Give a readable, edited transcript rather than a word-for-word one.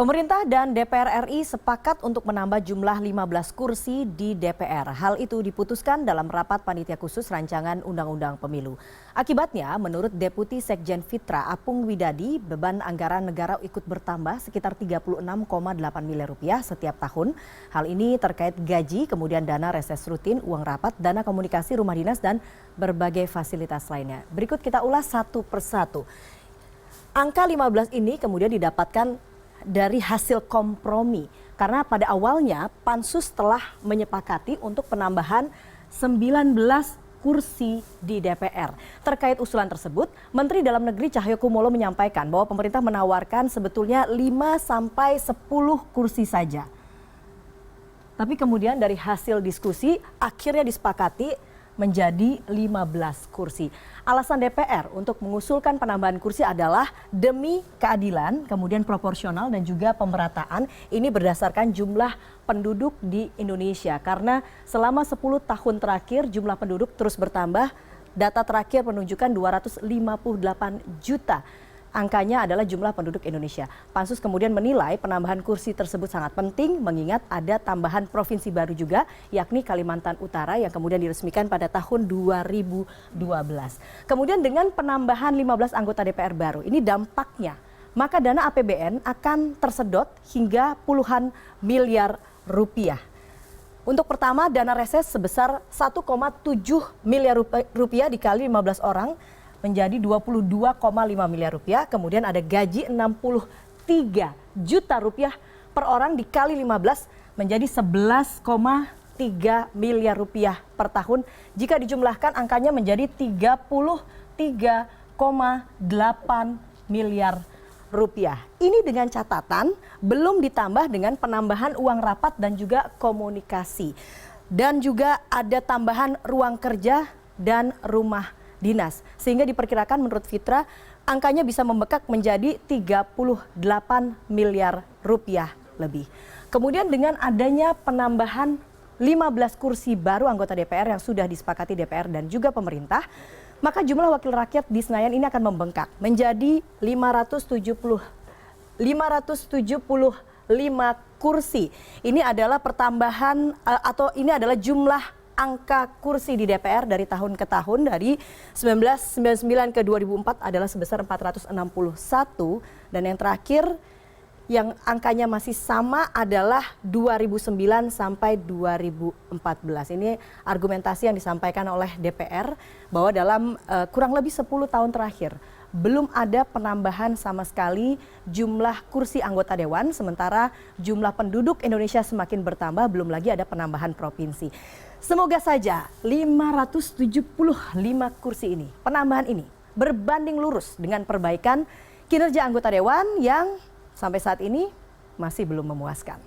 Pemerintah dan DPR RI sepakat untuk menambah jumlah 15 kursi di DPR. Hal itu diputuskan dalam rapat panitia khusus rancangan Undang-Undang Pemilu. Akibatnya, menurut Deputi Sekjen Fitra Apung Widadi, beban anggaran negara ikut bertambah sekitar 36,8 miliar rupiah setiap tahun. Hal ini terkait gaji, kemudian dana reses rutin, uang rapat, dana komunikasi rumah dinas, dan berbagai fasilitas lainnya. Berikut kita ulas satu persatu. Angka 15 ini kemudian didapatkan dari hasil kompromi. Karena pada awalnya Pansus telah menyepakati untuk penambahan 19 kursi di DPR. Terkait usulan tersebut, Menteri Dalam Negeri Cahyokumolo menyampaikan bahwa pemerintah menawarkan sebetulnya 5-10 kursi saja. Tapi kemudian dari hasil diskusi akhirnya disepakati menjadi 15 kursi. Alasan DPR untuk mengusulkan penambahan kursi adalah demi keadilan, kemudian proporsional dan juga pemerataan. Ini berdasarkan jumlah penduduk di Indonesia. Karena selama 10 tahun terakhir jumlah penduduk terus bertambah. Data terakhir menunjukkan 258 juta. Angkanya adalah jumlah penduduk Indonesia. Pansus kemudian menilai penambahan kursi tersebut sangat penting mengingat ada tambahan provinsi baru juga, yakni Kalimantan Utara yang kemudian diresmikan pada tahun 2012. Kemudian dengan penambahan 15 anggota DPR baru, ini dampaknya, maka dana APBN akan tersedot hingga puluhan miliar rupiah. Untuk pertama, dana reses sebesar 1,7 miliar rupiah dikali 15 orang, menjadi 22,5 miliar rupiah. Kemudian ada gaji 63 juta rupiah per orang dikali 15 menjadi 11,3 miliar rupiah per tahun. Jika dijumlahkan angkanya menjadi 33,8 miliar rupiah. Ini dengan catatan belum ditambah dengan penambahan uang rapat dan juga komunikasi. Dan juga ada tambahan ruang kerja dan rumah dinas. Sehingga diperkirakan menurut Fitra angkanya bisa membekak menjadi 38 miliar rupiah lebih. Kemudian dengan adanya penambahan 15 kursi baru anggota DPR yang sudah disepakati DPR dan juga pemerintah, maka jumlah wakil rakyat di Senayan ini akan membengkak menjadi 575 kursi. Ini adalah pertambahan atau ini adalah jumlah angka kursi di DPR dari tahun ke tahun, dari 1999 ke 2004 adalah sebesar 461, dan yang terakhir yang angkanya masih sama adalah 2009 sampai 2014. Ini argumentasi yang disampaikan oleh DPR bahwa dalam kurang lebih 10 tahun terakhir belum ada penambahan sama sekali jumlah kursi anggota dewan, sementara jumlah penduduk Indonesia semakin bertambah, belum lagi ada penambahan provinsi. Semoga saja 575 kursi ini, penambahan ini berbanding lurus dengan perbaikan kinerja anggota dewan yang sampai saat ini masih belum memuaskan.